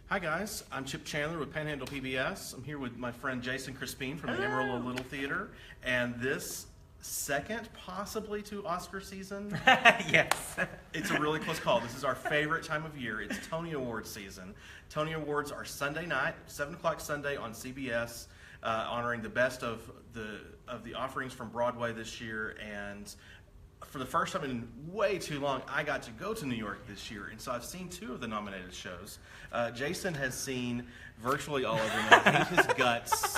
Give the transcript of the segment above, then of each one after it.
Hi guys, I'm Chip Chandler with Panhandle PBS. I'm here with my friend Jason Crespin from the Amarillo Little Theater, and this second, possibly to Oscar season. Yes. It's a really close call. This is our favorite time of year. It's Tony Awards season. Tony Awards are Sunday night, 7 o'clock Sunday on CBS, honoring the best of the offerings from Broadway this year. And for the first time in way too long, I got to go to New York this year, and so I've seen 2 of the nominated shows. Jason has seen virtually all of them. I hate his guts.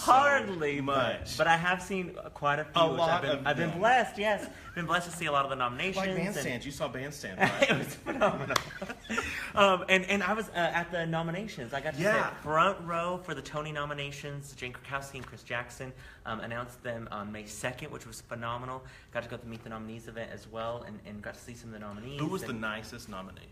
Hardly so much, but I have seen quite a few. I've been blessed. Yes, been blessed to see a lot of the nominations. Like Bandstand, you saw Bandstand, right? It was phenomenal. And I was at the nominations. I got to sit front row for the Tony nominations. Jane Krakowski and Chris Jackson announced them on May 2nd, which was phenomenal. Got to go to meet the nominees event as well, and got to see some of the nominees. Who was the nicest nominee?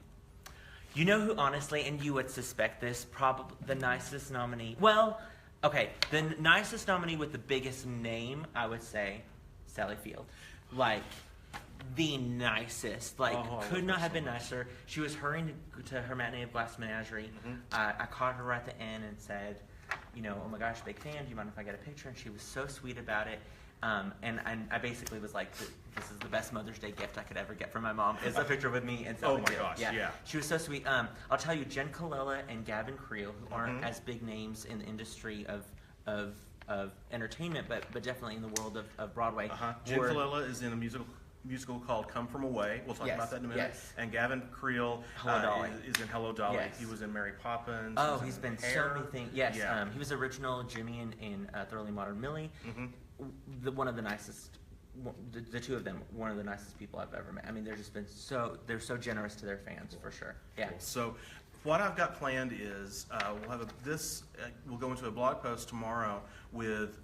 You know who, honestly, and you would suspect this, probably the nicest nominee. Well, okay, the nicest nominee with the biggest name, I would say, Sally Field. Like, the nicest. Like, could not have been nicer. She was hurrying to her matinee of Glass Menagerie. I caught her right at the end and said, you know, oh my gosh, big fan, do you mind if I get a picture? And she was so sweet about it. And I basically was like, this is the best Mother's Day gift I could ever get from my mom, is a picture with me and Sally Field. Oh my gosh, yeah. She was so sweet. I'll tell you, Jen Colella and Gavin Creel, who aren't as big names in the industry of entertainment, but definitely in the world of Broadway. Jen Colella is in a musical called Come From Away. We'll talk about that in a minute. Yes. And Gavin Creel is in Hello, Dolly. Yes. He was in Mary Poppins. Oh, he's been so many things. Yes, Yeah. He was original Jimmy in Thoroughly Modern Millie. One of the nicest, the 2 of them, one of the nicest people I've ever met. I mean, they're so generous to their fans, for sure. Yeah. Cool. So what I've got planned is we'll go into a blog post tomorrow with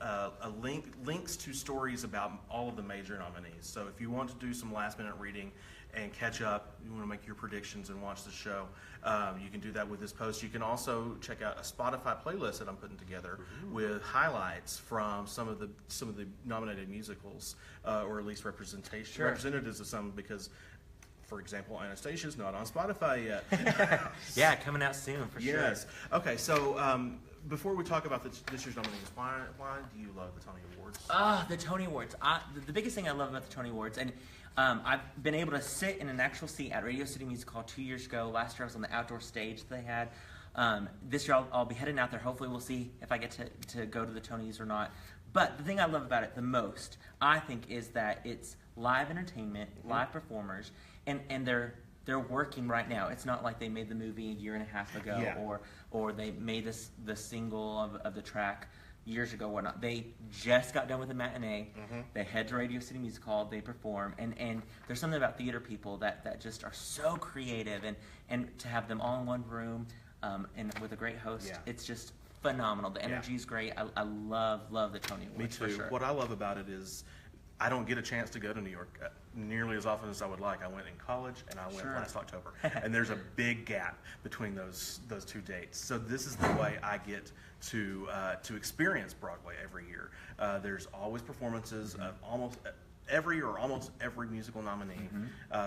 links to stories about all of the major nominees. So if you want to do some last minute reading and catch up, you want to make your predictions and watch the show, you can do that with this post. You can also check out a Spotify playlist that I'm putting together with highlights from some of the nominated musicals, or at least representatives of some, because, for example, Anastasia's not on Spotify yet. Yeah, coming out soon, for sure. Yes. Okay, so before we talk about this year's nominees, why do you love the Tony Awards? The Tony Awards. The biggest thing I love about the Tony Awards, and I've been able to sit in an actual seat at Radio City Music Hall 2 years ago. Last year I was on the outdoor stage they had. This year I'll be heading out there. Hopefully we'll see if I get to go to the Tonys or not. But the thing I love about it the most, I think, is that it's live entertainment, live performers, and they're working right now. It's not like they made the movie a year and a half ago, or they made the single of the track years ago, whatnot. They just got done with a matinee. They head to Radio City Music Hall, they perform, and there's something about theater people that just are so creative, and to have them all in one room, and with a great host, it's just phenomenal. The energy is great. I love the Tony Awards. Me too. For sure. What I love about it is I don't get a chance to go to New York nearly as often as I would like. I went in college, and I went last October, and there's a big gap between those 2 dates. So this is the way I get to experience Broadway every year. There's always performances of almost every musical nominee.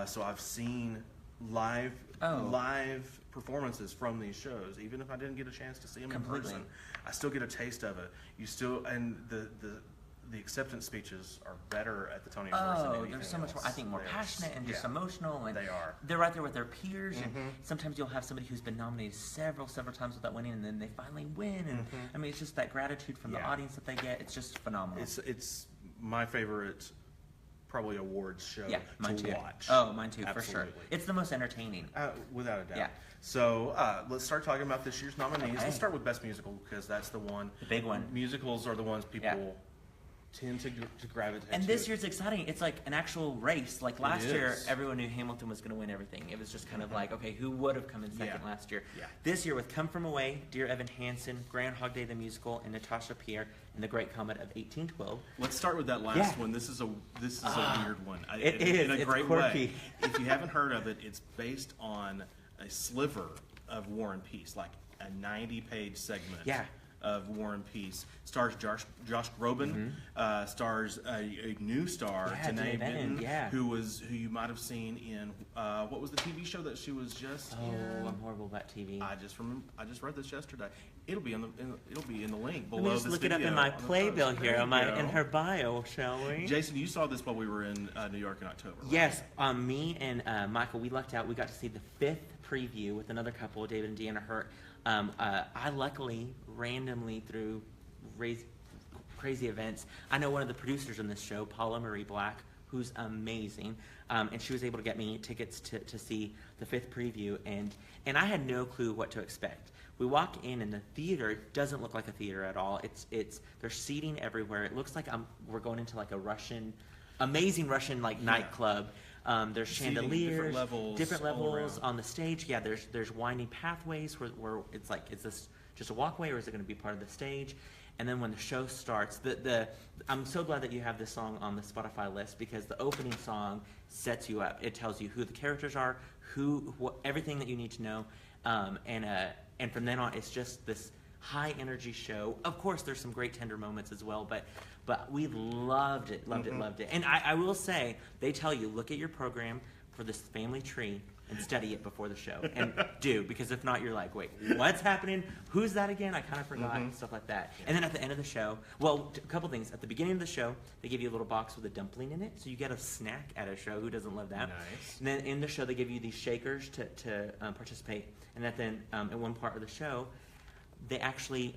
So I've seen live performances from these shows. Even if I didn't get a chance to see them in person, I still get a taste of it. And the acceptance speeches are better at the Tony Awards than anything they're so much more, I think, more passionate and just emotional. And they are. They're right there with their peers. And sometimes you'll have somebody who's been nominated several times without winning, and then they finally win. And I mean, it's just that gratitude from the audience that they get. It's just phenomenal. It's my favorite, probably, awards show to watch. Oh, mine too, Absolutely. for sure. It's the most entertaining. Without a doubt. Yeah. So let's start talking about this year's nominees. Let's start with Best Musical, because that's the one. The big one. Musicals are the ones people tend to gravitate to. And this year's exciting. It's like an actual race. Like last year, everyone knew Hamilton was going to win everything. It was just kind of like, okay, who would have come in second last year? This year, with Come From Away, Dear Evan Hansen, Groundhog Day the Musical, and Natasha Pierre, and The Great Comet of 1812. Let's start with that last one. This is a weird one. It is. In a great quirky. way. If you haven't heard of it, it's based on a sliver of War and Peace, like a 90-page segment of War and Peace. Stars Josh Groban, stars a new star, Tanae Benton, who you might have seen in what was the TV show that she was just in? I'm horrible about TV. I just read this yesterday. It'll be in the link below. Let me just this look it up video in my on the playbill post. here, There in her bio, shall we? Jason, you saw this while we were in New York in October. Right? Yes, me and Michael, we lucked out. We got to see the 5th preview with another couple, David and Deanna Hurt. I luckily, randomly through crazy events, I know one of the producers on this show, Paula Marie Black, who's amazing, and she was able to get me tickets to see the 5th preview, and I had no clue what to expect. We walk in, and the theater doesn't look like a theater at all. It's there's seating everywhere. It looks like we're going into like a amazing Russian nightclub. There's chandeliers, different levels on the stage. Yeah, there's winding pathways where it's like, is this just a walkway or is it going to be part of the stage? And then when the show starts, I'm so glad that you have this song on the Spotify list, because the opening song sets you up. It tells you who the characters are, everything that you need to know, and from then on, it's just this high energy show. Of course, there's some great tender moments as well, but we loved it. And I will say, they tell you, look at your program for this family tree and study it before the show. And because if not, you're like, wait, what's happening? Who's that again? I kind of forgot, and stuff like that. And then at the end of the show, well, a couple things. At the beginning of the show, they give you a little box with a dumpling in it, so you get a snack at a show. Who doesn't love that? Nice. And then in the show, they give you these shakers to participate. And then in one part of the show, they actually,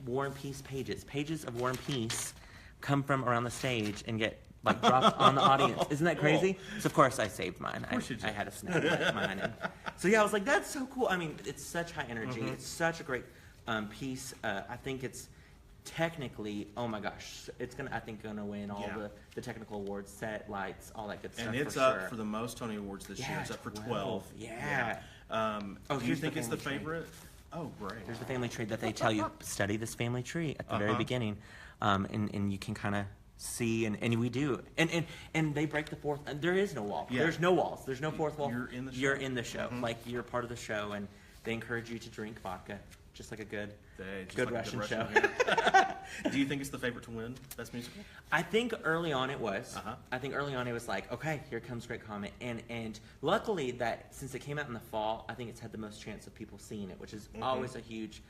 War and Peace pages of War and Peace come from around the stage and get dropped on the audience. Isn't that crazy? Cool. So of course I saved mine. I had a snap like mine. And so yeah, I was like, that's so cool. I mean, it's such high energy. It's such a great piece. I think it's technically, oh my gosh, it's gonna win all the technical awards, set, lights, all that good stuff. And it's up for the most Tony Awards this year. It's up for 12. Yeah. Do you think it's the favorite? Oh, great. There's the family tree that they tell you, study this family tree at the very beginning, and you can kind of see, and we do, and they break the fourth. There is no wall. Yeah. There's no walls. There's no fourth wall. You're in the show. Like, you're part of the show, and they encourage you to drink vodka, just like a good Russian show. Do you think it's the favorite to win Best Musical? I think early on it was. I think early on it was like, okay, here comes Great Comet, and luckily that since it came out in the fall, I think it's had the most chance of people seeing it, which is always a huge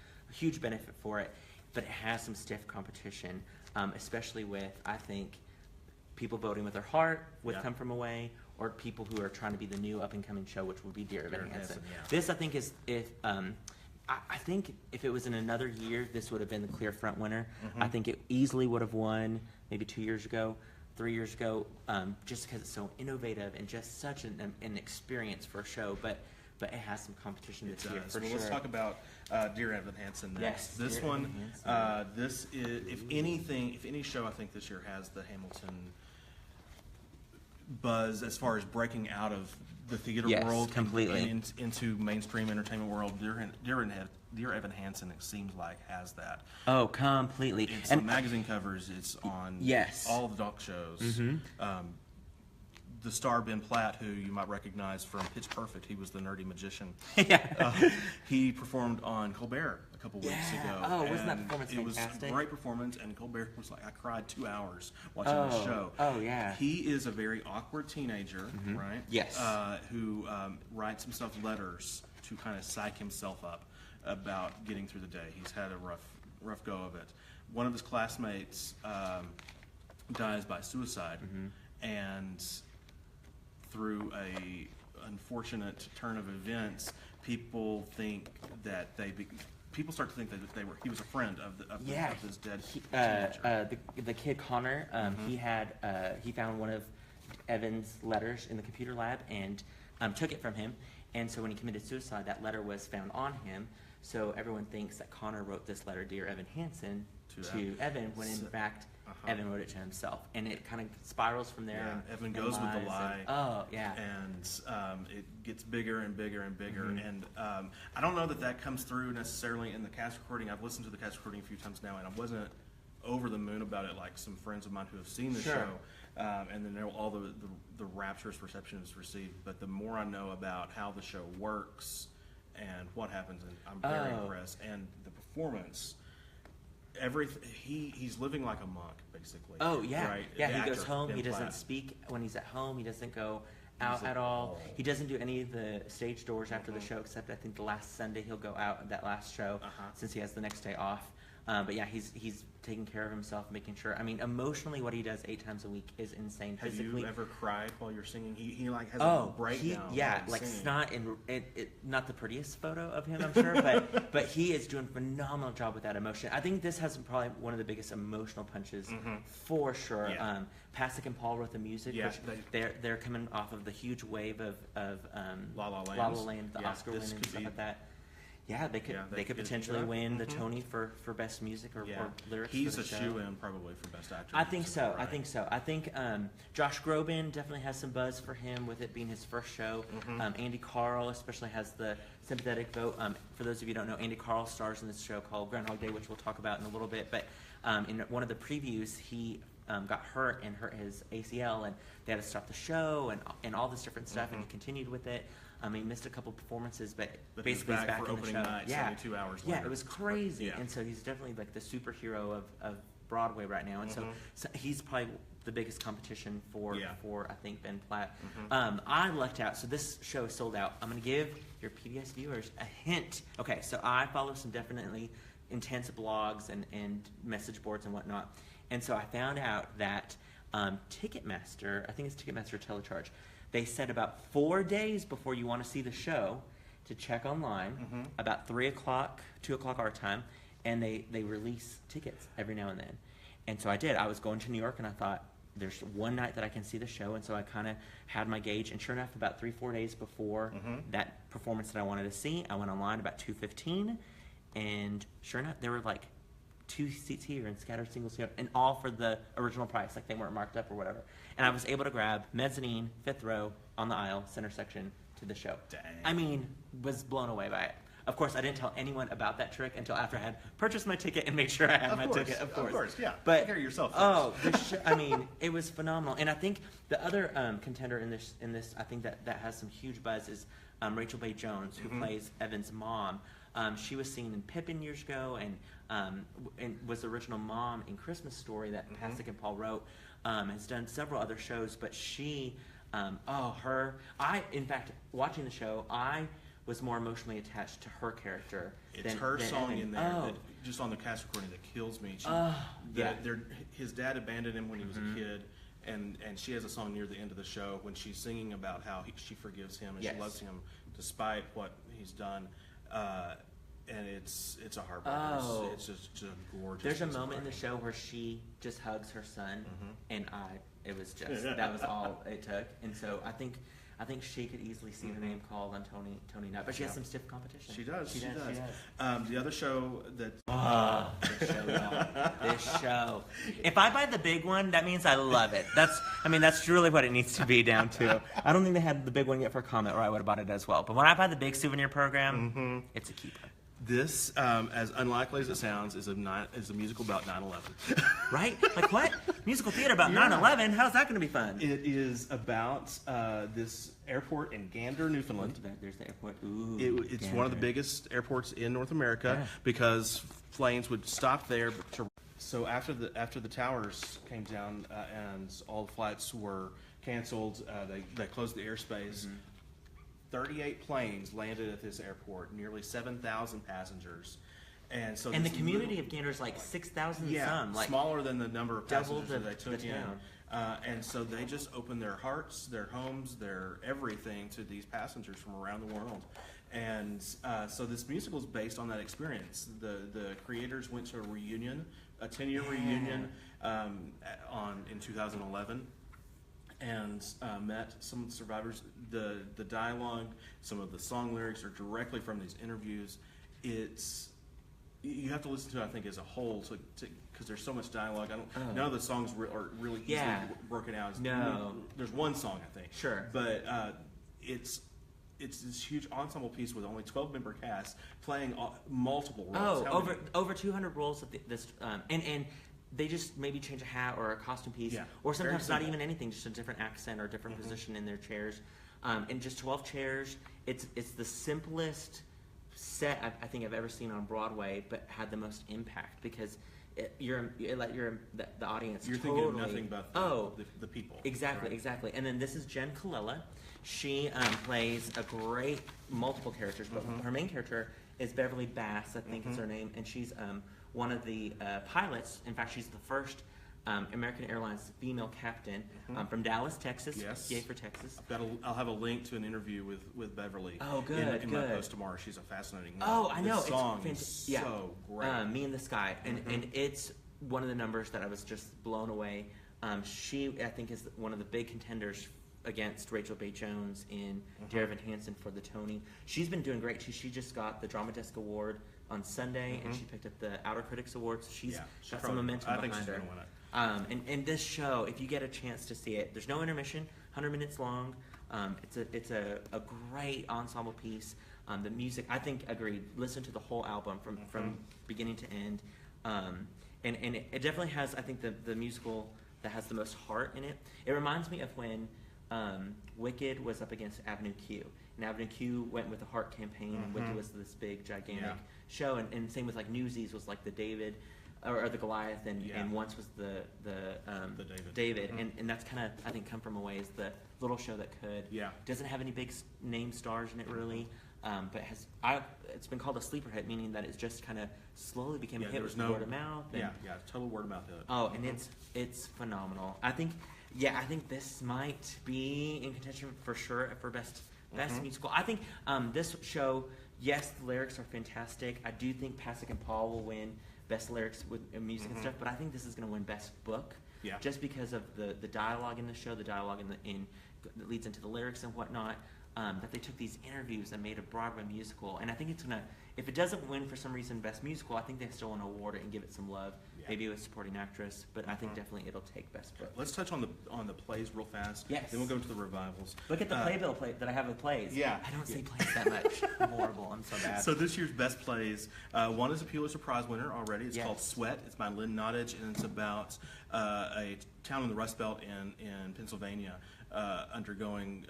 benefit for it. But it has some stiff competition, especially with, I think, people voting with their heart with Come From Away, or people who are trying to be the new up-and-coming show, which would be Dear Evan Hansen. This, I think, is I think if it was in another year, this would have been the clear front winner. I think it easily would have won maybe 2 years ago, 3 years ago, just because it's so innovative and just such an experience for a show. But it has some competition this year for sure. Let's talk about Dear Evan Hansen next. Yes, this one, this is, if any show I think this year has the Hamilton buzz as far as breaking out of the theater world completely into mainstream entertainment world. Dear Evan Hansen, it seems like, has that. Oh, completely. It's on magazine covers. It's on all the doc shows. The star Ben Platt, who you might recognize from Pitch Perfect, he was the nerdy magician. He performed on Colbert a couple weeks ago. Oh, wasn't that performance fantastic? It was a great performance, and Colbert was like, I cried 2 hours watching the show. Oh, yeah. He is a very awkward teenager, right? Yes. Who writes himself letters to kind of psych himself up about getting through the day. He's had a rough go of it. One of his classmates dies by suicide, and through a unfortunate turn of events, people think that people start to think that he was a friend of this dead teenager. The kid Connor, he found one of Evan's letters in the computer lab and took it from him. And so when he committed suicide, that letter was found on him. So everyone thinks that Connor wrote this letter, Dear Evan Hansen, to Evan, when in fact Evan wrote it to himself, and it kind of spirals from there. Evan goes with the lie. And it gets bigger and bigger and bigger. And I don't know that comes through necessarily in the cast recording. I've listened to the cast recording a few times now, and I wasn't over the moon about it like some friends of mine who have seen the show. And then all the rapturous reception is received. But the more I know about how the show works and what happens, and I'm very impressed. And the performance he's living like a monk basically. Oh yeah, right? yeah. The He goes actor, home. Ben He doesn't Platt. speak when he's at home. He doesn't go out at all. He doesn't do any of the stage doors after the show, except I think the last Sunday he'll go out at that last show since he has the next day off. But yeah, he's taking care of himself, making sure. I mean, emotionally, what he does 8 times a week is insane. Have Physically, you ever cried while you're singing? He like has a breakdown. Yeah, while like singing. snot and not the prettiest photo of him, I'm sure, but he is doing a phenomenal job with that emotion. I think this has probably one of the biggest emotional punches for sure. Yeah. Pasek and Paul wrote the music, Yeah, which they're coming off of the huge wave of La La Land, the Oscar win and stuff like that. Yeah, they could could potentially do that. win the Tony for best music or lyrics. He's for a the show. shoe-in probably for best actor. I think so. Right. I think so. I think Josh Groban definitely has some buzz for him with it being his first show. Andy Carl especially has the sympathetic vote. For those of you who don't know, Andy Carl stars in this show called Groundhog Day, which we'll talk about in a little bit. But in one of the previews, he got hurt and hurt his ACL, and they had to stop the show and all this different stuff, and he continued with it. He missed a couple performances, but basically he's back for in the opening show. night, 72 hours later. Yeah, it was crazy. Yeah. And so he's definitely like the superhero of Broadway right now. And so he's probably the biggest competition for I think Ben Platt. I lucked out. So this show is sold out. I'm going to give your PBS viewers a hint. Okay, so I follow some definitely intense blogs and message boards and whatnot. And so I found out that Ticketmaster, I think it's Ticketmaster Telecharge, they said about 4 days before you want to see the show to check online, about 3 o'clock, 2 o'clock our time, and they release tickets every now and then. And so I did. I was going to New York, and I thought, there's one night that I can see the show, and so I kind of had my gauge. And sure enough, about 3-4 days before that performance that I wanted to see, I went online about 2:15, and sure enough, there were like 2 seats here and scattered singles here, and all for the original price, like they weren't marked up or whatever. And I was able to grab mezzanine, 5th row, on the aisle, center section to the show. Dang. I mean, was blown away by it. Of course, I didn't tell anyone about that trick until after I had purchased my ticket and made sure I had my ticket. Of course, yeah. But take care of yourself first. I mean, it was phenomenal. And I think the other contender in this, I think that has some huge buzz is Rachel Bay Jones, who plays Evan's mom. She was seen in Pippin years ago, and was the original mom in Christmas Story that Pasek and Paul wrote. Has done several other shows, but she, in fact, watching the show, I was more emotionally attached to her character. It's than her song Evan. in there, that, just on the cast recording, that kills me. His dad abandoned him when he was a kid, and she has a song near the end of the show when she's singing about how she forgives him and she loves him despite what he's done. And it's a heartbreaker. It's just a gorgeous. There's a moment in the show where she just hugs her son, and it was just that was all it took. And so I think she could easily see her name called on Tony Nutt, but she has some stiff competition. She does. She does. The other show that This show, y'all. This show. If I buy the big one, that means I love it. That's really what it needs to be down to. I don't think they had the big one yet for Comet, or I would have bought it as well. But when I buy the big souvenir program, it's a keeper. this, as unlikely as it sounds, is a musical about 9/11. Right? Like what? Musical theater about 9/11? How's that going to be fun? It is about this airport in Gander, Newfoundland. There's the airport. Ooh, It's one of the biggest airports in North America because planes would stop there. So after the towers came down and all the flights were canceled, they closed the airspace. 38 planes landed at this airport, nearly 7,000 passengers. And so the community of Gander is like 6,000 some. Like smaller than the number of double passengers that they took the in. town. And so they just opened their hearts, their homes, their everything to these passengers from around the world. And so this musical is based on that experience. The creators went to a reunion, a 10-year reunion in 2011. And met some of the survivors. The dialogue, some of the song lyrics are directly from these interviews. You have to listen to it, I think, as a whole, because there's so much dialogue. None of the songs are really easily broken out. There's one song, I think. Sure. But it's this huge ensemble piece with only 12-member cast playing multiple roles. Over 200 roles of this, and they just maybe change a hat or a costume piece, or sometimes not even anything, just a different accent or a different position in their chairs. And just 12 chairs. It's the simplest set I think I've ever seen on Broadway, but had the most impact because the audience. You're totally, thinking of nothing but the people. Exactly, right? exactly. And then this is Jen Colella. She plays a great multiple characters, but her main character is Beverly Bass, I think is her name, and she's one of the pilots. In fact, she's the first American Airlines female captain from Dallas, Texas. Yes. Yay for Texas. I'll have a link to an interview with Beverly. Oh, good, in good. my post tomorrow. She's a fascinating woman. Oh, I know. This song is yeah. so great. Me in the Sky, and it's one of the numbers that I was just blown away. She, I think, is one of the big contenders against Rachel Bay Jones in Dear Evan Hansen for the Tony. She's been doing great. She just got the Drama Desk Award on Sunday, and she picked up the Outer Critics Award. So she's got some momentum behind her. I think she's going to win it. And this show, if you get a chance to see it, there's no intermission, 100 minutes long. It's a great ensemble piece. The music, I think, agreed. Listen to the whole album from beginning to end. And it definitely has, I think, the musical that has the most heart in it. It reminds me of when Wicked was up against Avenue Q. And Avenue Q went with the Heart campaign, and Wicked was this big, gigantic show. And same with like Newsies was like the David, or the Goliath, and once was the David. And that's kind of, I think, come from a way is the little show that could. Yeah. Doesn't have any big name stars in it really. But it's been called a sleeper hit, meaning that it's just kind of slowly became a hit with word of mouth. And, total word of mouth hit. Oh, and it's phenomenal. I think this might be in contention for sure for best musical. I think this show, yes, the lyrics are fantastic. I do think Pasek and Paul will win best lyrics with music and stuff, but I think this is going to win best book. Yeah. Just because of the dialogue in the show, the dialogue that leads into the lyrics and whatnot. That they took these interviews and made a Broadway musical, and I think it's gonna. If it doesn't win for some reason Best Musical, I think they still want to award it and give it some love. Yeah. Maybe with supporting actress, but I think definitely it'll take Best Book. Let's touch on the plays real fast. Yes. Then we'll go into the revivals. Look at the playbill that I have of plays. Yeah. I don't say plays that much. I'm horrible. I'm so bad. So this year's best plays, one is a Pulitzer Prize winner already. It's called Sweat. It's by Lynn Nottage, and it's about a town in the Rust Belt in Pennsylvania undergoing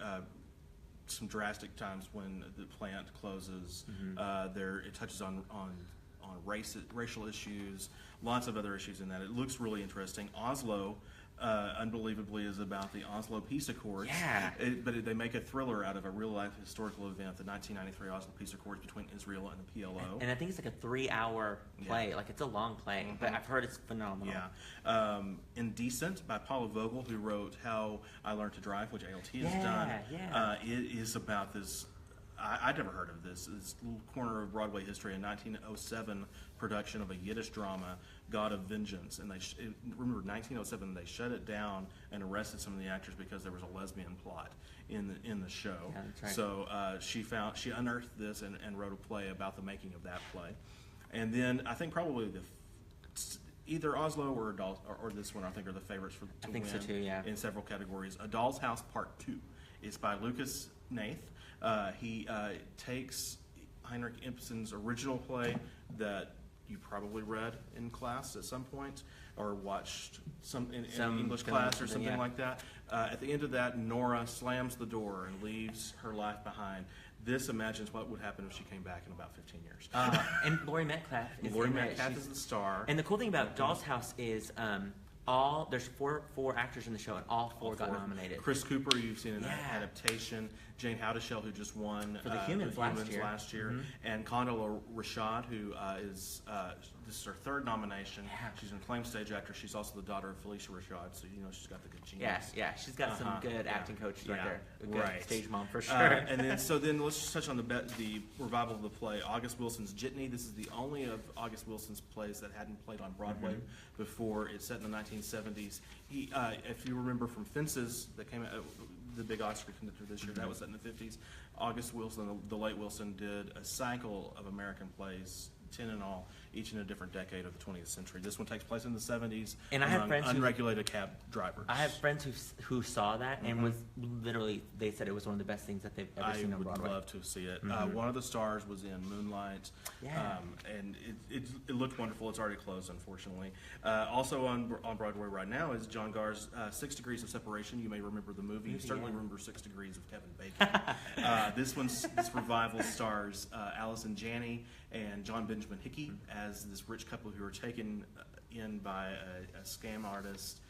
some drastic times when the plant closes. It touches on racial issues, lots of other issues in that. It looks really interesting. Oslo, unbelievably, is about the Oslo Peace Accords. Yeah. But they make a thriller out of a real-life historical event, the 1993 Oslo Peace Accords between Israel and the PLO. And I think it's like a 3-hour play. Like, it's a long play, but I've heard it's phenomenal. Yeah. Indecent by Paula Vogel, who wrote How I Learned to Drive, which ALT has done. It is about this. I'd never heard of this little corner of Broadway history, a 1907 production of a Yiddish drama, God of Vengeance. And remember, 1907, they shut it down and arrested some of the actors because there was a lesbian plot in the show. Yeah, that's right. So she unearthed this and wrote a play about the making of that play. And then I think probably either Oslo or this one, I think, are the favorites to win. So too, yeah. In several categories. A Doll's House Part 2 is by Lucas Nath. He takes Heinrich Ibsen's original play that you probably read in class at some point or watched in English class or something like that. At the end of that, Nora slams the door and leaves her life behind. This imagines what would happen if she came back in about 15 years. And Laurie Metcalf is Laurie Metcalf is the star. And the cool thing about Doll's House is there's four actors in the show, and all four got nominated. Chris Cooper, you've seen an adaptation. Jane Howdeshell, who just won for the Humans last year. And Condola Rashad, who this is her third nomination. Yeah. She's an acclaimed stage actress. She's also the daughter of Felicia Rashad, so she's got the good genes. Yeah, she's got some good acting coaches right there. A good stage mom for sure. And then let's just touch on the revival of the play, August Wilson's Jitney. This is the only of August Wilson's plays that hadn't played on Broadway before. It's set in the 1970s. He, if you remember from Fences, that came out, the big Oscar contender this year, that was set in the 50s. August Wilson, the late Wilson, did a cycle of American plays, 10 in all, each in a different decade of the 20th century. This one takes place in the 70s. And I have friends unregulated cab drivers. I have friends who saw that and was literally, they said it was one of the best things that they've ever seen on Broadway. I would love to see it. One of the stars was in Moonlight, and it looked wonderful. It's already closed, unfortunately. Also on Broadway right now is John Gar's 6 Degrees of Separation. You may remember the movie. You certainly remember 6 Degrees of Kevin Bacon. This revival stars Allison Janney and John Benjamin Hickey as this rich couple who are taken in by a scam artist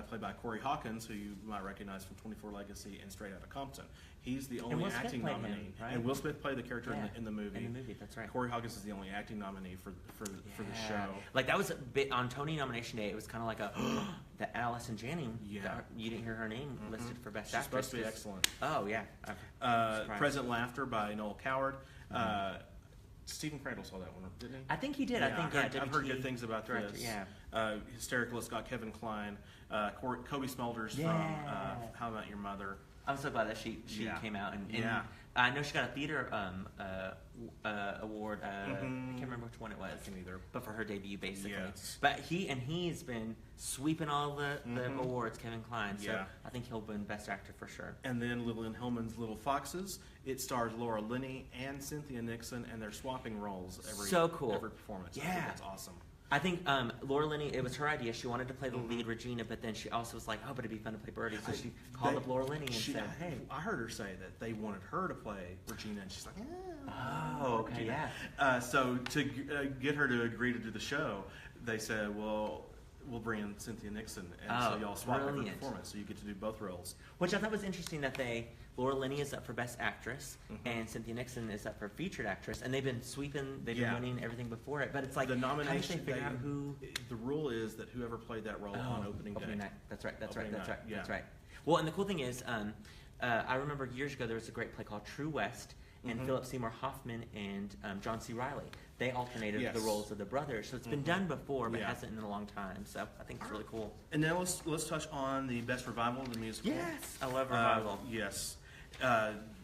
played by Corey Hawkins, who you might recognize from 24 Legacy and Straight Outta Compton. He's the only acting nominee. Him, right? And Will Smith played the character in the movie. In the movie, that's right. Corey Hawkins is the only acting nominee for the show. Like, that was a bit on Tony nomination day. It was kind of like the Allison Janney. Yeah. You didn't hear her name listed for Best She's Actress. supposed to be excellent. Oh, yeah. Present Laughter by Noel Coward. Stephen Crandall saw that one, didn't he? I think he did. Yeah, I think I've heard good things about director, this. Yeah. Hysterical. It's got Kevin Kline, Kobe Smulders from How About Your Mother. I'm so glad that she came out and I know she got a theater award. I can't remember which one it was. I can't either. But for her debut, basically. Yes. But he's been sweeping all the awards, Kevin Kline. So I think he'll win Best Actor for sure. And then Lillian Hillman's Little Foxes. It stars Laura Linney and Cynthia Nixon, and they're swapping roles every performance. Yeah, I think that's awesome. I think Laura Linney, it was her idea. She wanted to play the lead Regina, but then she also was like, oh, but it'd be fun to play Birdie. So she called up Laura Linney and said, hey. I heard her say that they wanted her to play Regina, and she's like, oh, okay, yeah. So to get her to agree to do the show, they said, well, we'll bring in Cynthia Nixon, and so y'all swap every performance, so you get to do both roles. Which I thought was interesting that Laura Linney is up for Best Actress, and Cynthia Nixon is up for Featured Actress, and they've been sweeping, they've been winning everything before it, but it's like, the nomination, how did they figure out who? The rule is that whoever played that role on opening day. Night. That's right. Yeah. That's right. Well, and the cool thing is, I remember years ago there was a great play called True West, and Philip Seymour Hoffman and John C. Reilly. They alternated the roles of the brothers, so it's been done before, but hasn't in a long time. So I think it's really cool. And now let's touch on the Best Revival of the musical. Yes, I love Revival. Yes,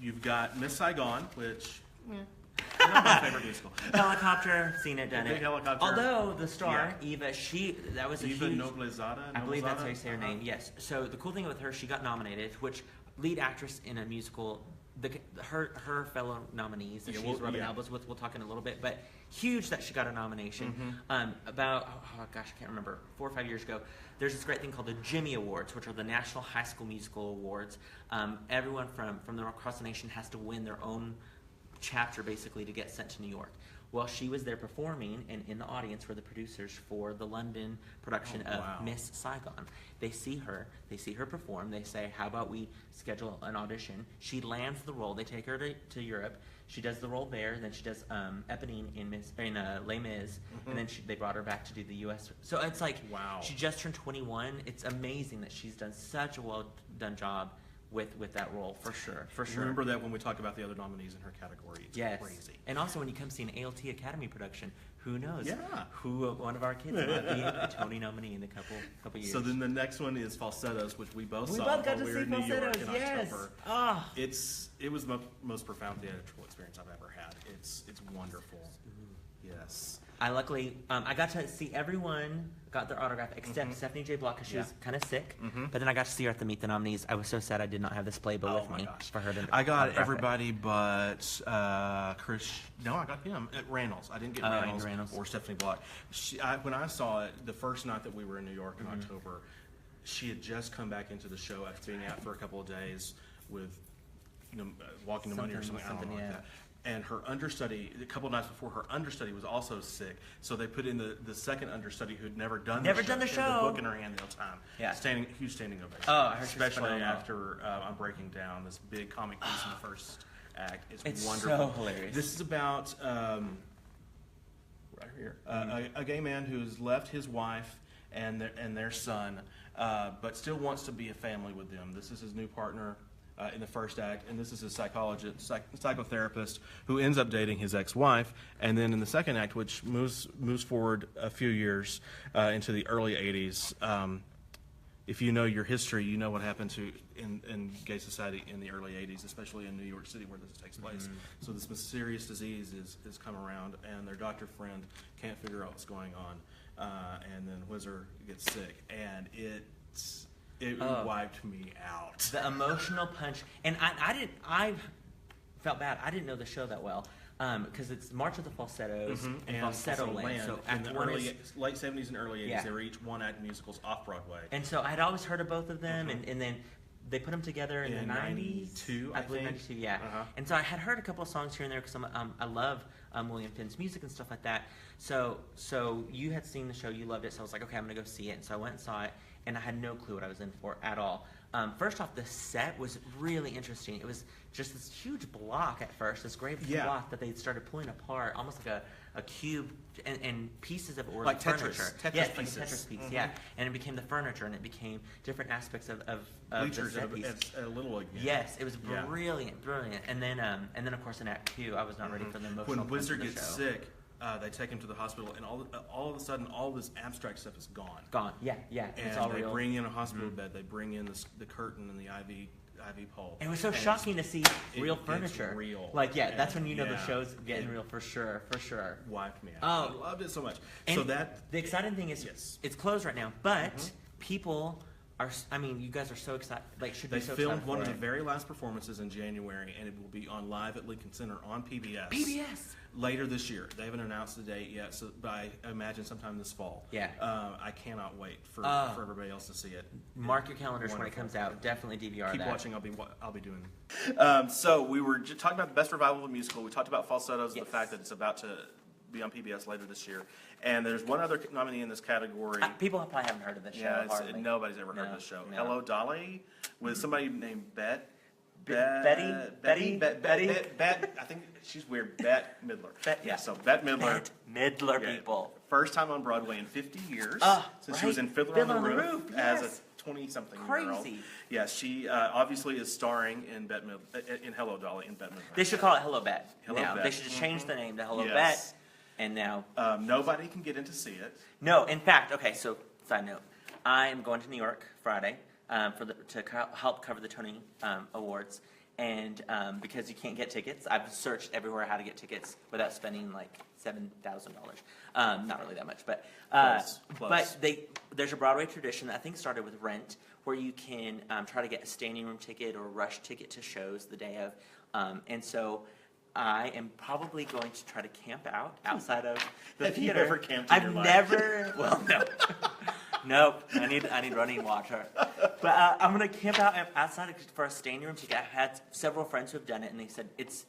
you've got Miss Saigon, which not my favorite musical. Helicopter, seen it, done Big it. Helicopter. Although the star Eva, that was a Eva huge. Noblezada. I believe that's how you say her name. Yes. So the cool thing with her, she got nominated, which lead actress in a musical. Her fellow nominees that she's rubbing elbows with, we'll talk in a little bit, but huge that she got a nomination. About, I can't remember, 4 or 5 years ago, there's this great thing called the Jimmy Awards, which are the National High School Musical Awards. Everyone from across the nation has to win their own chapter, basically, to get sent to New York. Well, she was there performing, and in the audience were the producers for the London production of Miss Saigon. They see her perform. They say, how about we schedule an audition? She lands the role. They take her to Europe. She does the role there. Then she does Eponine in Les Mis, and then they brought her back to do the U.S. So it's like, she just turned 21. It's amazing that she's done such a well-done job with that role, for sure. Remember that when we talk about the other nominees in her category. It's crazy. And also when you come see an ALT Academy production, who knows? Yeah. Who one of our kids might be a Tony nominee in a couple years. So then the next one is Falsettos, which we both saw. We both got to we see were in New York Falsettos. in Yes. October. It was the most profound theatrical experience I've ever had. It's wonderful. Yes. I luckily, I got to see everyone got their autograph except Stephanie J. Block because she was kind of sick. But then I got to see her at the Meet the Nominees. I was so sad I did not have this playbill with me for her to. I got everybody but Chris. No, I got him at Randall's. I didn't get Randall's or Stephanie Block. When I saw it the first night that we were in New York in October, she had just come back into the show after being out for a couple of days with walking pneumonia or something. I don't know like that. And her understudy, a couple of nights before, her understudy was also sick. So they put in the second understudy who'd never done the show. She had the book in her hand the whole time. Yeah. Huge standing ovation. Oh, I heard especially after I'm breaking down this big comic piece in the first act. It's wonderful. So hilarious. This is about right here a gay man who's left his wife and their son, but still wants to be a family with them. This is his new partner. In the first act, and this is a psychotherapist who ends up dating his ex-wife, and then in the second act, which moves forward a few years into the early 80s, if you know your history, you know what happened in gay society in the early 80s, especially in New York City where this takes place. So this mysterious disease is come around, and their doctor friend can't figure out what's going on, and then Whizzer gets sick, and it wiped me out. The emotional punch, and I felt bad. I didn't know the show that well because it's March of the Falsettos and Falsetto Land. So in the late 70s and early 80s, they were each one-act musicals off Broadway. And so I'd always heard of both of them, and then they put them together in the 90s. 92, I believe 92, yeah. Uh-huh. And so I had heard a couple of songs here and there because I love William Finn's music and stuff like that. So you had seen the show, you loved it, so I was like, okay, I'm going to go see it. And so I went and saw it, and I had no clue what I was in for at all. First off, the set was really interesting. It was just this huge block at first, this great block that they started pulling apart, almost like a cube, and pieces of it were like furniture. Tetris Yes, pieces. like a Tetris piece, yeah. And it became the furniture, and it became different aspects of Bleachers the set piece. at a little again. Yes, it was brilliant. And then of course in Act 2, I was not ready for the emotional. When Wizard punch of the gets show. sick, they take him to the hospital, and all of a sudden, all this abstract stuff is gone. Gone. Yeah. And It's all they real. bring in a hospital bed. They bring in the curtain and the IV pole. And it was so shocking to see real furniture. It's real. Like, that's when you know the Yeah. show's getting real for sure. Wiped me out. Oh. I loved it so much. And So that the exciting thing is, Yes. it's closed right now, but people are. I mean, you guys are so excited. Like, should they be so filmed excited one for of the it. very last performances in January, and it will be on live at Lincoln Center on PBS. PBS. Later this year. They haven't announced the date yet, but I imagine sometime this fall. Yeah. I cannot wait for everybody else to see it. Mark your calendars when it Wonderful. comes out. Definitely DVR Keep that. watching. I'll be doing. So we were just talking about the best revival of a musical. We talked about Falsettos, Yes. the fact that it's about to be on PBS later this year. And there's one other nominee in this category. People probably haven't heard of this show. Yeah, hardly. nobody's ever heard No, of this show. no. Hello, Dolly, with somebody named Bet. Betty? I think she's weird. Bette Midler. Yeah. So Bette Midler. Bette Midler, Yeah. people. First time on Broadway in 50 years. Since she was right. in Fiddler on the Roof as yes. a 20-something-year-old. Crazy. Yeah, she obviously is starring in in Hello, Dolly in Bette Midler. They should call it Hello Bet. Hello now. Bet. They should just change the name to Hello Yes. Bet. And now, Nobody can get in to see it. no. In fact, okay. So, side note, I am going to New York Friday to help cover the Tony Awards, and because you can't get tickets, I've searched everywhere how to get tickets without spending like $7,000. Not really that much, but Close. but there's a Broadway tradition that I think started with Rent, where you can try to get a standing room ticket or rush ticket to shows the day of, and so. I am probably going to try to camp out outside of the Have you theater. ever camped in I've your life? never. Well, no. Nope. I need running water. But I'm gonna camp out outside for a standing room ticket. I've had several friends who have done it, and they said it's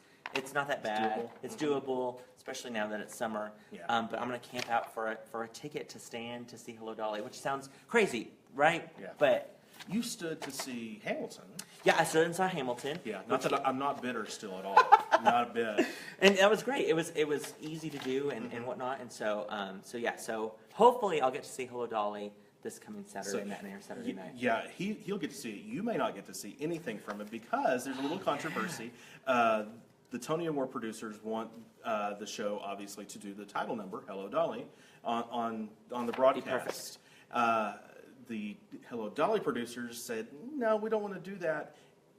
not that bad. doable. It's doable, especially now that it's summer. Yeah. But I'm gonna camp out for a ticket to stand to see Hello Dolly, which sounds crazy, right? Yeah. But You stood to see Hamilton. yeah, I stood and saw Hamilton. Yeah, not that I'm not bitter still at all. Not a bit. And that was great. It was easy to do and whatnot. And so so hopefully I'll get to see Hello Dolly this coming Saturday matinee or Saturday night. Yeah, he'll get to see it. You may not get to see anything from it because there's a little controversy. The Tony Award producers want the show, obviously, to do the title number, Hello Dolly, on the broadcast. The Hello Dolly producers said, no, we don't want to do that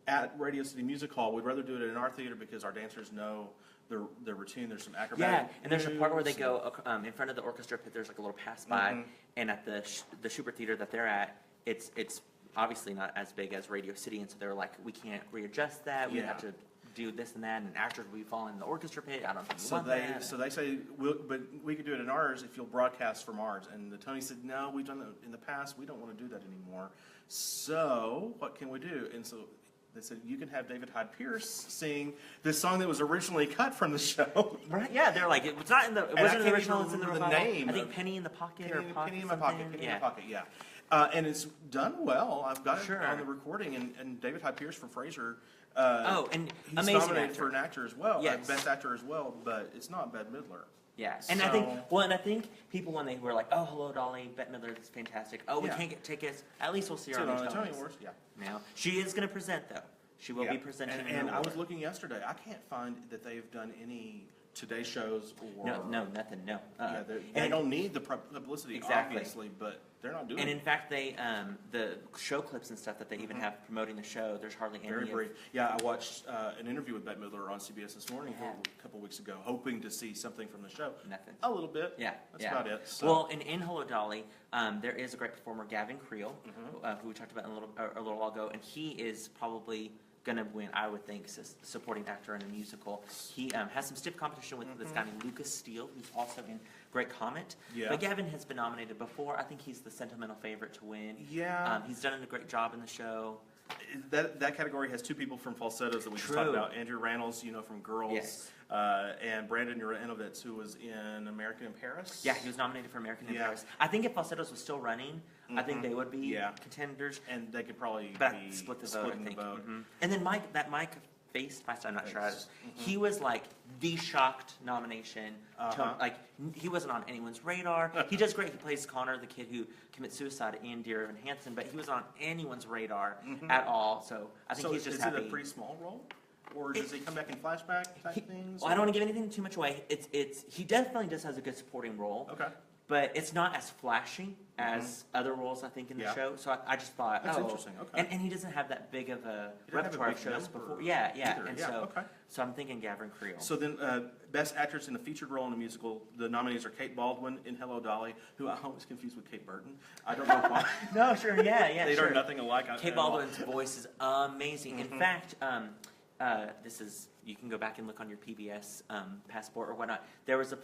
at Radio City Music Hall. We'd rather do it in our theater because our dancers know their routine. There's some acrobatic Yeah, and there's a part where they moves. go in front of the orchestra pit. There's like a little pass by, and at the Schubert Theater that they're at, it's obviously not as big as Radio City, and so they're like, we can't readjust that. We Yeah. have to do this and that, and actors will be falling in the orchestra pit. I don't think we So want they that. so they say, but we could do it in ours if you'll broadcast from ours. And the Tony said, no, we've done it in the past. We don't want to do that anymore. So what can we do? And so they said, you can have David Hyde Pierce sing this song that was originally cut from the show. Right? Yeah, they're like, it wasn't in the can't original. even It's in the remember the revival. name I think of- Penny in the Pocket Penny in my something. pocket. Penny in Yeah. my pocket. Yeah. And it's done well. I've got Sure. it on the recording. And David Hyde Pierce from Frasier. And he's amazing nominated actor. for an actor as well, Yes. best actor as well. But it's not Bette Midler. Yeah, and I think So- I think people when they were like, "Oh, Hello Dolly, Bette Midler is fantastic." Oh, we Yeah. can't get tickets. At least we'll see her So on the on the Tony Tonys. Awards, yeah. Now she is going to present though. She will Yeah. be presenting. And an I was award. looking yesterday. I can't find that they've done any Today shows or No, nothing. No. Yeah, they And- don't need the publicity, Exactly. obviously, but they're not doing And it. in fact, they the show clips and stuff that they even have promoting the show. There's hardly Very any. brief. Yeah, I watched an interview with Bette Midler on CBS this morning Yeah. a couple weeks ago, hoping to see something from the show. Nothing. A little bit. Yeah, That's yeah. about it. So. Well, in Hello Dolly, there is a great performer, Gavin Creel, Mm-hmm. who we talked about a little while ago, and he is probably going to win, I would think, supporting actor in a musical. He has some stiff competition with this guy named Lucas Steele, who's also in Great Comet. Yeah. But Gavin has been nominated before. I think he's the sentimental favorite to win. Yeah. He's done a great job in the show. That category has two people from Falsettos that we just talked about. Andrew Rannells, from Girls. Yes. And Brandon Uranovitz, who was in American in Paris. Yeah, he was nominated for American in Paris. I think if Falsettos was still running, I think they would be contenders. And they could probably be split the vote, I think. Mm-hmm. And then Mike Face, I'm not sure. He was like the shocked nomination. He wasn't on anyone's radar. He does great. He plays Connor, the kid who commits suicide in Dear Evan Hansen, but he was on anyone's radar at all. So I think he's just happy. Is it a pretty small role? Or does he come back in flashback type things? Well, I don't want to give anything too much away. He definitely just has a good supporting role. Okay. But it's not as flashy as other roles, I think, in the show. So I just thought, that's interesting. Okay. And he doesn't have that big of a repertoire of shows before. Yeah. Either. And so I'm thinking Gavin Creel. So then, Best Actress in a Featured Role in a Musical, the nominees are Kate Baldwin in Hello, Dolly, who I always confuse with Kate Burton. I don't know why. No, sure, yeah. They are nothing alike. Kate Baldwin's voice is amazing. In fact, you can go back and look on your PBS passport or whatnot. There was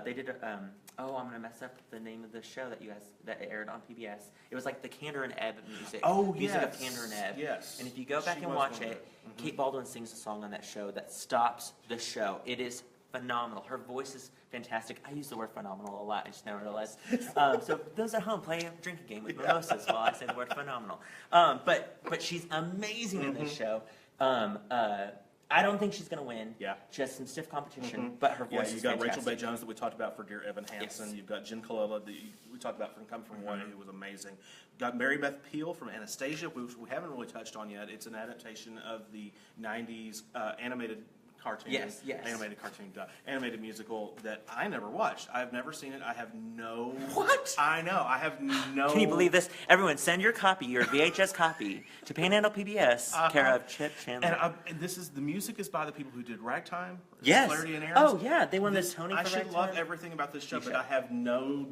they did I'm gonna mess up the name of the show that aired on PBS. It was like the Candor and Ebb music. Music of Candor and Ebb. Yes. And if you go back and watch it, Kate Baldwin sings a song on that show that stops the show. It is phenomenal. Her voice is fantastic. I use the word phenomenal a lot. I just never realized. So those at home, play a drinking game with mimosas while I say the word phenomenal. But she's amazing in this show. I don't think she's going to win. Yeah. She has some stiff competition, but her voice is fantastic. You've got Rachel Bay-Jones that we talked about for Dear Evan Hansen. Yes. You've got Jen Colella that we talked about from Come From Away, who was amazing. You've got Mary Beth Peil from Anastasia, which we haven't really touched on yet. It's an adaptation of the 90s animated cartoon. Yes. Animated musical that I never watched. I've never seen it. I have no... What? I know. I have no... Can you believe this? Everyone, send your VHS copy, to Panhandle PBS, care of Chip Chandler. And the music is by the people who did Ragtime. Yes. Flaherty and Aaron. Oh, yeah. They won the Tony for Ragtime. I should love everything about this show, but I have no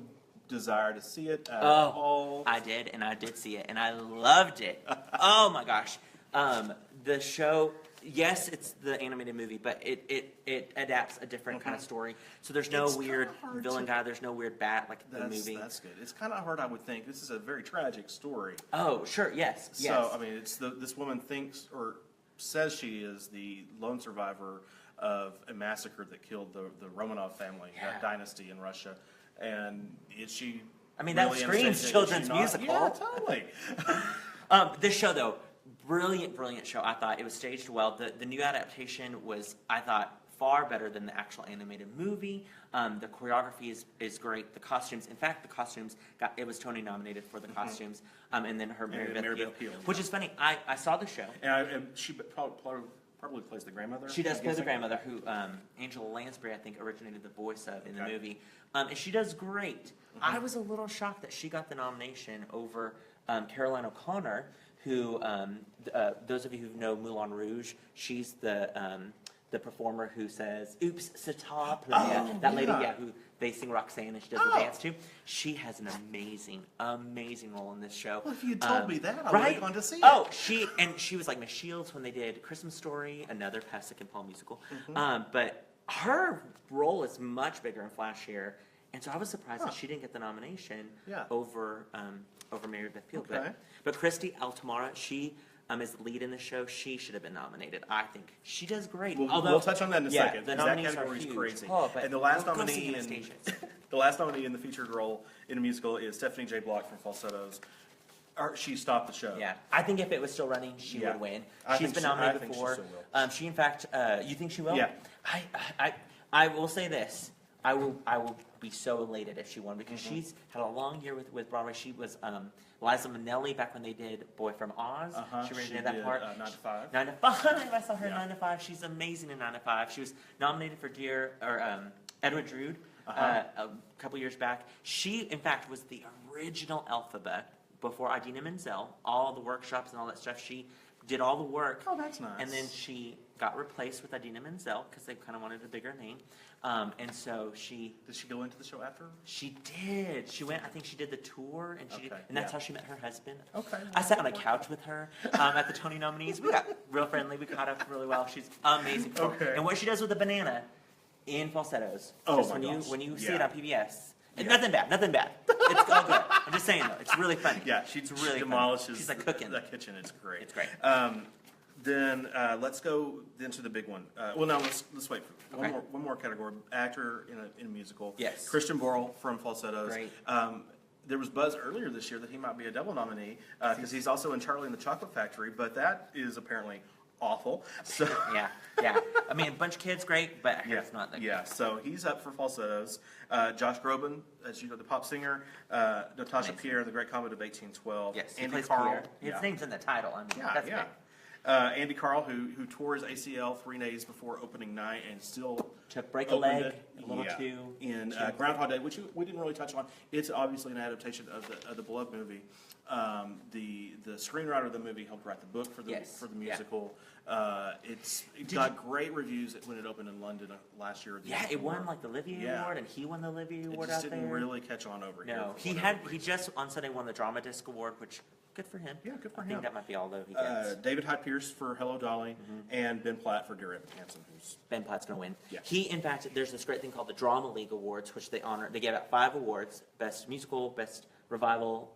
desire to see it at all. I did, and I did see it, and I loved it. Oh, my gosh. The show... Yes, it's the animated movie, but it adapts a different kind of story. So there's no weird villain guy. There's no weird bat like the movie. That's good. It's kind of hard, I would think. This is a very tragic story. Oh, sure. Yes. So, I mean, it's this woman thinks or says she is the lone survivor of a massacre that killed the Romanov family, that dynasty in Russia. And is she... I mean, that screams children's musical. Yeah, totally. This show, though, brilliant show. I thought it was staged well. The new adaptation was, I thought, far better than the actual animated movie. The choreography is great. The costumes, in fact, it was Tony nominated for the costumes. And then her Mary Beth Peil, which is funny. I saw the show. And she probably plays the grandmother. She does play the grandmother, who Angela Lansbury, I think, originated the voice of in the movie. And she does great. I was a little shocked that she got the nomination over Caroline O'Connor, who, those of you who know Moulin Rouge, she's the performer who says, oops, stop. That lady, who they sing Roxanne and she does the dance to. She has an amazing role in this show. Well, if you told me that, I would have gone to see it. She was like Miss Shields when they did Christmas Story, another Pasek and Paul musical. But her role is much bigger and flashier. And so I was surprised that she didn't get the nomination over Mary Beth Peil. Okay. But Christy Altamara, she is the lead in the show. She should have been nominated. I think she does great. We'll touch on that in a second. The that nominees category are huge. is crazy. And the last nominee in the featured role in a musical is Stephanie J. Block from Falsettos. She stopped the show. Yeah, I think if it was still running, she would win. She's been nominated before. She, in fact, you think she will? Yeah. I will say this. I will be so elated if she won, because she's had a long year with Broadway. She was Liza Minnelli back when they did Boy from Oz. She originated that part. 9 to 5. 9 to 5. I saw her in 9 to 5. She's amazing in 9 to 5. She was nominated for Edward Drood a couple years back. She, in fact, was the original Alphabet before Idina Menzel. All the workshops and all that stuff. She did all the work. Oh, that's nice. And then she got replaced with Idina Menzel because they kind of wanted a bigger name. And so she... Did she go into the show after? She did. She went, I think she did the tour, and that's how she met her husband. Okay. I sat on a couch with her at the Tony nominees. We got real friendly. We caught up really well. She's amazing. Okay. And what she does with the banana in Falsettos. Oh, when you see it on PBS, Nothing bad. It's all good. I'm just saying, though. It's really funny. Yeah, she really demolishes funny. She's like cooking. the kitchen. It's great. It's great. Then let's go into the big one. Let's wait for Okay. one more category. Actor in a musical. Yes. Christian Borle from Falsettos. Great. There was buzz earlier this year that he might be a double nominee because he's also in Charlie and the Chocolate Factory, but that is apparently awful. So Yeah. I mean, a bunch of kids, great, but it's not that yeah. So he's up for Falsettos. Josh Groban, as you know, the pop singer. Natasha Amazing. Pierre, The Great Comet of 1812. Yes, he Andy plays Carl. Pierre. His name's in the title. I mean, that's big. Andy Carl, who tore his ACL 3 days before opening night and still To break a opened leg, it, a little too. in Groundhog Day, which we didn't really touch on. It's obviously an adaptation of the beloved movie. The screenwriter of the movie helped write the book for the musical. It got great reviews when it opened in London last year. Yeah, it won like the Olivier Award, and he won the Olivier It Award just out there. didn't really catch on over here. No, for he whatever he reason. just on Sunday won the Drama Disc Award, which good for him. Yeah, good for I him. think that might be all though he gets. David Hyde Pierce for Hello Dolly, and Ben Platt for Dear Evan Hansen, who's Ben Platt's gonna win. Yeah. He, in fact, there's this great thing called the Drama League Awards, which they honor. They give out 5 awards: Best Musical, Best Revival,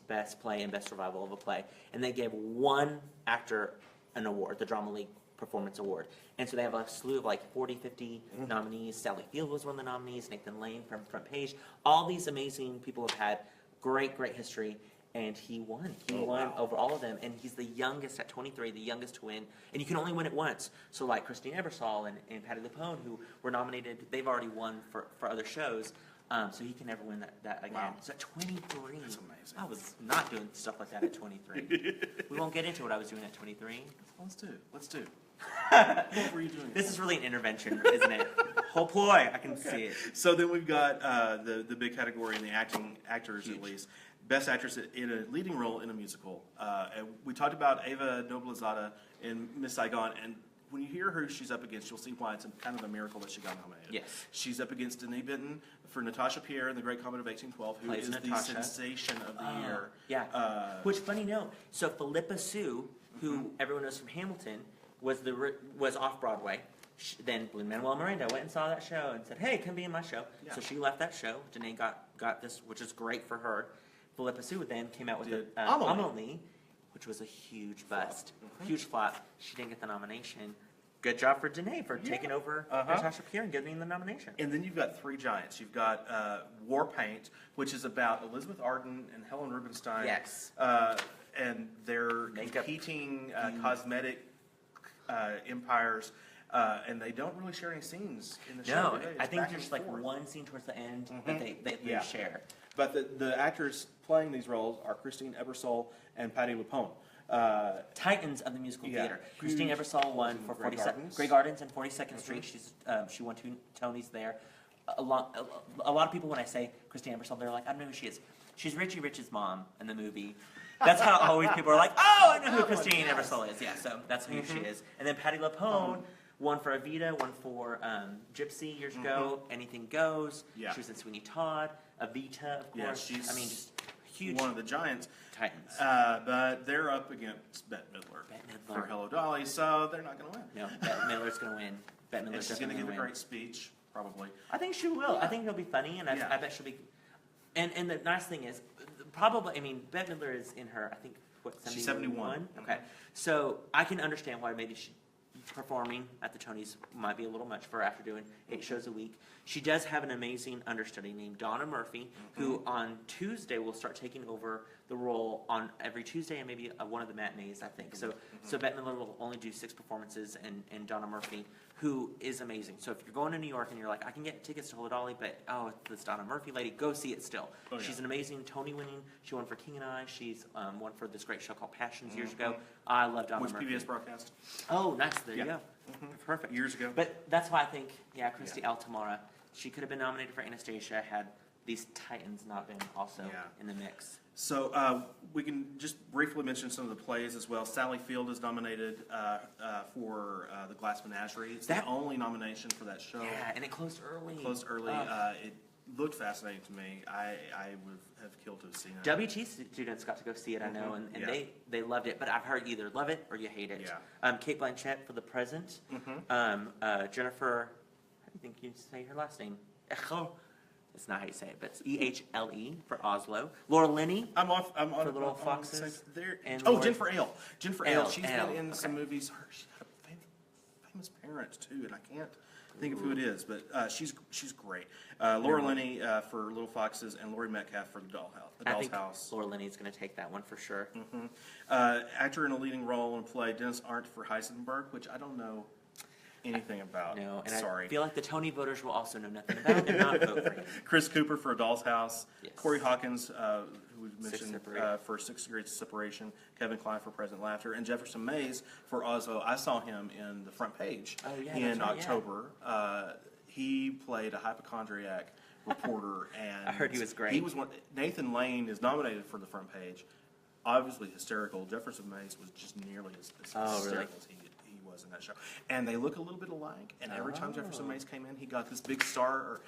Best Play, and Best Revival of a Play. And they gave one actor an award, the Drama League Performance Award. And so they have a slew of like 40, 50 nominees. Sally Field was one of the nominees. Nathan Lane from Front Page. All these amazing people have had great history. And he won. He won over all of them. And he's the youngest at 23, the youngest to win. And you can only win it once. So like Christine Ebersole and Patti LuPone, who were nominated, they've already won for other shows. So he can never win that again. Wow. So at 23. That's amazing. I was not doing stuff like that at 23. We won't get into what I was doing at 23. Let's do. What were you doing? This is really an intervention, isn't it? Whole ploy. I can see it. So then we've got the big category in the actors at least. Best actress in a leading role in a musical. And we talked about Ava Noblezada in Miss Saigon, and when you hear who she's up against, you'll see why it's kind of a miracle that she got nominated. Yes. She's up against Denise Benton for Natasha Pierre in The Great Comet of 1812, who Plays is Natasha. the sensation of the year. Yeah. Which, funny note, so Philippa Sue, who everyone knows from Hamilton, was off Broadway. Then Lin-Manuel Miranda went and saw that show and said, "Hey, come be in my show." Yeah. So she left that show. Danae got this, which is great for her. Philippa Sue then came out with Did Amelie, Amelie. which was a huge bust, huge flop. She didn't get the nomination. Good job for Danae for taking over Natasha Pierre and getting the nomination. And then you've got 3 giants. You've got War Paint, which is about Elizabeth Arden and Helen Rubinstein. Yes. And they're Makeup. competing cosmetic empires, and they don't really share any scenes in the show. No, do they? It's I think back there's and like forth. one scene towards the end that they Yeah. share. But the actors playing these roles are Christine Ebersole and Patti LuPone. Titans of the musical Yeah. theater. Christine Huge Ebersole won for Grey 42nd Gardens. Grey Gardens and 42nd Street. She won 2 Tonys there. A lot of people, when I say Christine Ebersole, they're like, I don't know who she is. She's Richie Rich's mom in the movie. That's how always people are like, oh, I know who Christine Ebersole is. Yeah, so that's who she is. And then Patti LuPone won for Evita, won for Gypsy years ago. Anything Goes. Yeah. She was in Sweeney Todd. Evita, of Yeah, course. she's I mean, just huge one of the giants. Titans. But they're up against Bette Midler, Bette Midler. for Hello Dolly, so they're not going to win. No, Bette Midler's going to win. Bette And Midler's she's going to definitely give a win. great speech, probably. I think she will. I think it'll be funny, and Yeah. I bet she'll be. And the nice thing is, probably, I mean, Bette Midler is in her, I think, what, 71? She's 71. Okay. So I can understand why maybe she performing at the Tonys might be a little much for her after doing 8 shows a week. She does have an amazing understudy named Donna Murphy, who on Tuesday will start taking over the role on every Tuesday and maybe one of the matinees, I think. So Bette Midler will only do 6 performances, and Donna Murphy, who is amazing. So if you're going to New York and you're like, I can get tickets to Hello Dolly, but this Donna Murphy lady, go see it still. Oh, yeah. She's an amazing Tony winning. She won for King and I. She's won for this great show called Passions years ago. I love Donna Which Murphy. PBS broadcast? Oh, nice. There you Yeah. go. Perfect. Years ago. But that's why I think, Christy Altamara, she could have been nominated for Anastasia had these Titans not been also in the mix. So we can just briefly mention some of the plays as well. Sally Field is nominated for The Glass Menagerie. It's the only nomination for that show. Yeah, and it closed early. It looked fascinating to me. I would have killed to have seen it. WT students got to go see it, I know, and they loved it. But I've heard either love it or you hate it. Yeah. Kate Blanchett for The Present. Jennifer, how do you think you say her last name? It's not how you say it, but it's EHLE for Oslo. Laura Linney. I'm on For Little I'm on Foxes. there. And Oh, Lori- Jennifer Ale. Jennifer Ale. Ale, She's Ale, been in okay. some movies. She's got a famous parent too, and I can't think of who it is, but she's great. Laura Linney for Little Foxes, and Laurie Metcalf for The I Doll's think House. Laura Linney's going to take that one for sure. Actor in a leading role in play Dennis Arndt for Heisenberg, which I don't know anything about. No, and Sorry. I feel like the Tony voters will also know nothing about and not vote for him. Chris Cooper for A Doll's House. Yes. Corey Hawkins, who we mentioned Separation. for 6 Degrees of Separation. Kevin Kline for President Laughter. And Jefferson Mays for Oslo. I saw him in The Front Page Oh, yeah, in that's right, yeah. October. He played a hypochondriac reporter, and I heard he was great. He was Nathan Lane is nominated for The Front Page. Obviously hysterical. Jefferson Mays was just nearly as Oh, hysterical really? as he was in that show. And they look a little bit alike, and every time Jefferson Mays came in, he got this big star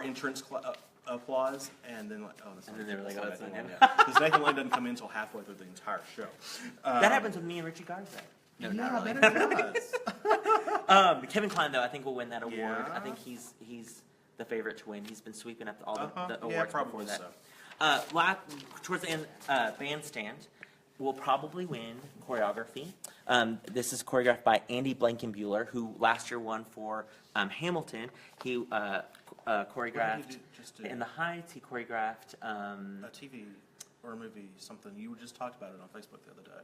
entrance applause, and then And then they were like, oh, that's not him. Because Nathan Lane doesn't come in until halfway through the entire show. That happens with me and Richie Garza. No, Yeah, not really. that it does. Kevin Kline, though, I think will win that award. Yeah. I think he's the favorite to win. He's been sweeping up all the Yeah, awards probably before that. so. Towards the end, Bandstand will probably win choreography. This is choreographed by Andy Blankenbuehler, who last year won for Hamilton. He choreographed just do? In the Heights. He choreographed. A TV or a movie, something. You just talked about it on Facebook the other day.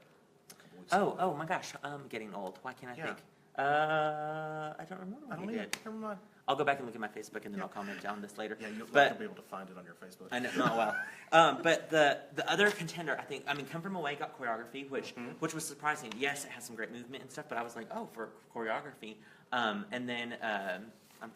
A couple weeks Oh, ago. oh my gosh! I'm getting old. Why can't I Yeah. think? I don't remember I what don't he need did. it. Never mind. I'll go back and look at my Facebook and then Yeah. I'll comment on this later. Yeah, you'll but have to be able to find it on your Facebook. I know, not well. But the other contender, I mean, Come From Away got choreography, which was surprising. Yes, it has some great movement and stuff, but I was like, oh, for choreography. And then I'm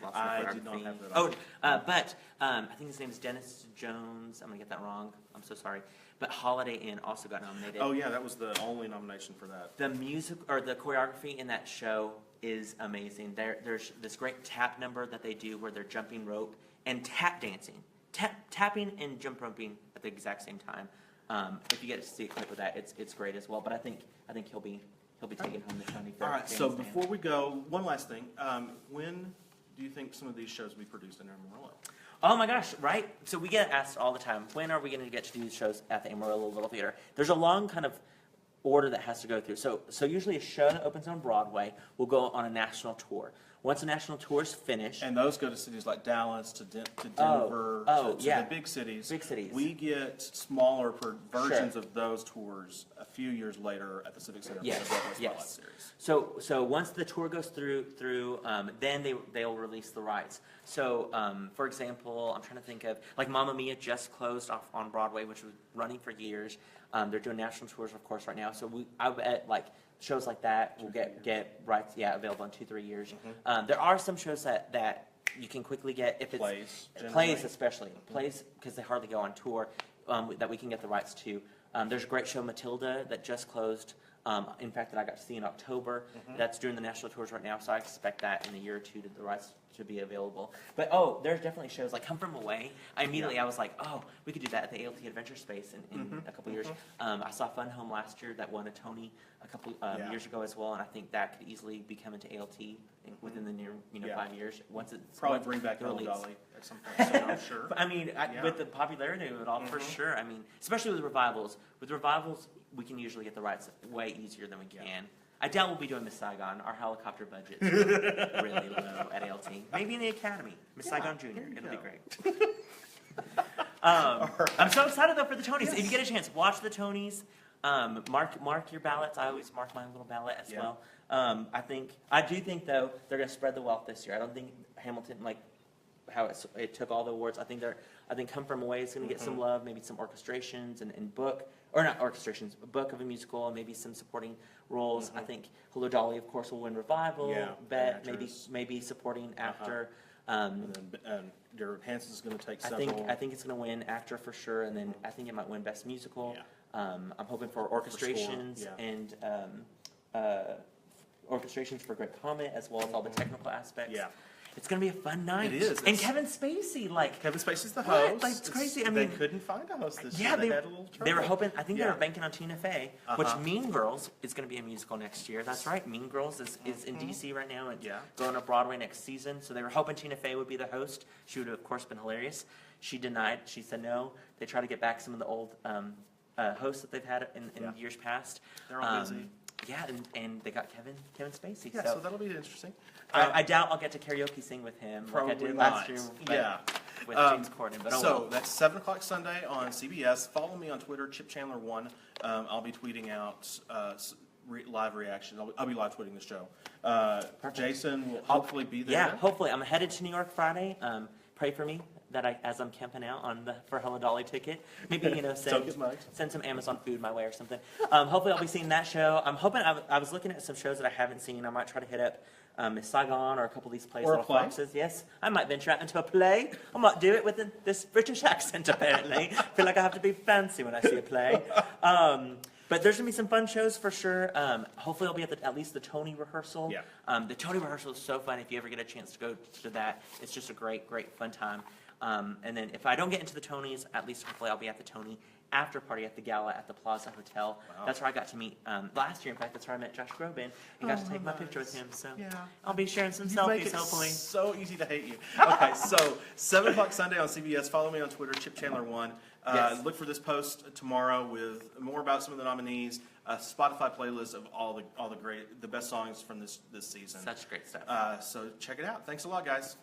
lost my I choreography. did not have that Oh, on. but I think his name is Dennis Jones. I'm gonna get that wrong. I'm so sorry. But Holiday Inn also got nominated. Oh yeah, that was the only nomination for that. The music or the choreography in that show is amazing. There's this great tap number that they do where they're jumping rope and tap dancing, tapping and jump roping at the exact same time. If you get to see a clip of that, it's great as well. But I think he'll be taking home the Tony for All right. So Bandstand. before we go, one last thing. When do you think some of these shows will be produced in Amarillo? Oh my gosh, right? So we get asked all the time, when are we going to get to do shows at the Amarillo Little Theater? There's a long kind of order that has to go through. So usually a show that opens on Broadway will go on a national tour. Once a national tour is finished, And those go to cities like Dallas, to Denver, to yeah. the big cities. Big cities. We get smaller versions of those tours a few years later at the Civic Center Yes, for the Broadway Spotlight yes. Series. So once the tour goes through, then they'll release the rights. So for example, I'm trying to think of like Mamma Mia just closed off on Broadway, which was running for years. They're doing national tours, of course, right now. So I bet like shows like that will get rights, available in 2-3 years. There are some shows that you can quickly get if it's plays especially plays because they hardly go on tour that we can get the rights to. There's a great show Matilda that just closed. In fact, that I got to see in October. That's doing the national tours right now, so I expect that in a year or two the rights to be available. But there's definitely shows like Come From Away. I was like, we could do that at the ALT Adventure Space in a couple years. I saw Fun Home last year that won a Tony a couple years ago as well, and I think that could easily be coming to ALT within the near 5 years. Once it's Probably bring back the Yellow release. Dolly at some point soon, I'm sure. I mean, with the popularity of it all, for sure. I mean, especially with revivals. With revivals, we can usually get the rights way easier than we can. I doubt we'll be doing Miss Saigon. Our helicopter budget's really low at ALT. Maybe in the Academy. Miss Saigon Jr. It'll be great. I'm so excited, though, for the Tonys. If you get a chance, watch the Tonys. Mark your ballots. I always mark my little ballot as well. I do think, though, they're going to spread the wealth this year. I don't think Hamilton, like how it took all the awards. I think Come From Away is going to get some love, maybe some orchestrations and book, or not orchestrations, a book of a musical, and maybe some supporting roles. I think Hello Dolly, of course, will win revival. Yeah, Bet actress. maybe supporting actor. And then Jared Hanson's going to take I several. think it's going to win actor for sure, and then I think it might win best musical. Yeah. I'm hoping for orchestrations score, and orchestrations for Great Comet as well as all the technical aspects. Yeah. It's gonna be a fun night. It is. And Kevin Spacey, like Kevin Spacey's the what? host. Like, it's crazy. I they mean, couldn't find a host this yeah, year. They had a little trouble. they were hoping. I think they Yeah. were banking on Tina Fey, which Uh-huh. Mean Girls is going to be a musical next year. That's right. Mean Girls is in DC right now and Yeah. going to Broadway next season. So they were hoping Tina Fey would be the host. She would have, of course, been hilarious. She denied. She said no. They try to get back some of the old hosts that they've had in Yeah. years past. They're all busy. Yeah, and they got Kevin Spacey. Yeah, so that'll be interesting. I doubt I'll get to karaoke sing with him like I Probably did not. last year Yeah. with James Corden. But So that's 7 o'clock Sunday on CBS. Follow me on Twitter, ChipChandler1. I'll be tweeting out live reactions. I'll be live tweeting the show. Jason will hopefully be there. Yeah, hopefully. I'm headed to New York Friday. Pray for me that as I'm camping out on the for Hella Dolly ticket. Maybe send some Amazon food my way or something. Hopefully I'll be seeing that show. I'm hoping I was looking at some shows that I haven't seen. I might try to hit up Miss Saigon or a couple of these plays. Or a Little play. Foxes. Yes, I might venture out into a play. I might do it with this British accent. Apparently, feel like I have to be fancy when I see a play. But there's gonna be some fun shows for sure. Hopefully, I'll be at least the Tony rehearsal. Yeah. The Tony rehearsal is so fun. If you ever get a chance to go to that, it's just a great fun time. And then if I don't get into the Tonys, at least hopefully I'll be at the Tony after party at the gala at the Plaza Hotel. Wow. That's where I got to meet last year. In fact, that's where I met Josh Groban and got to take my picture with him. So Yeah. I'll be sharing some You make selfies it hopefully. so easy to hate you. Okay, so 7 o'clock Sunday on CBS. Follow me on Twitter, ChipChandler1. Yes. Look for this post tomorrow with more about some of the nominees, a Spotify playlist of all the best songs from this season. Such great stuff. So check it out. Thanks a lot, guys.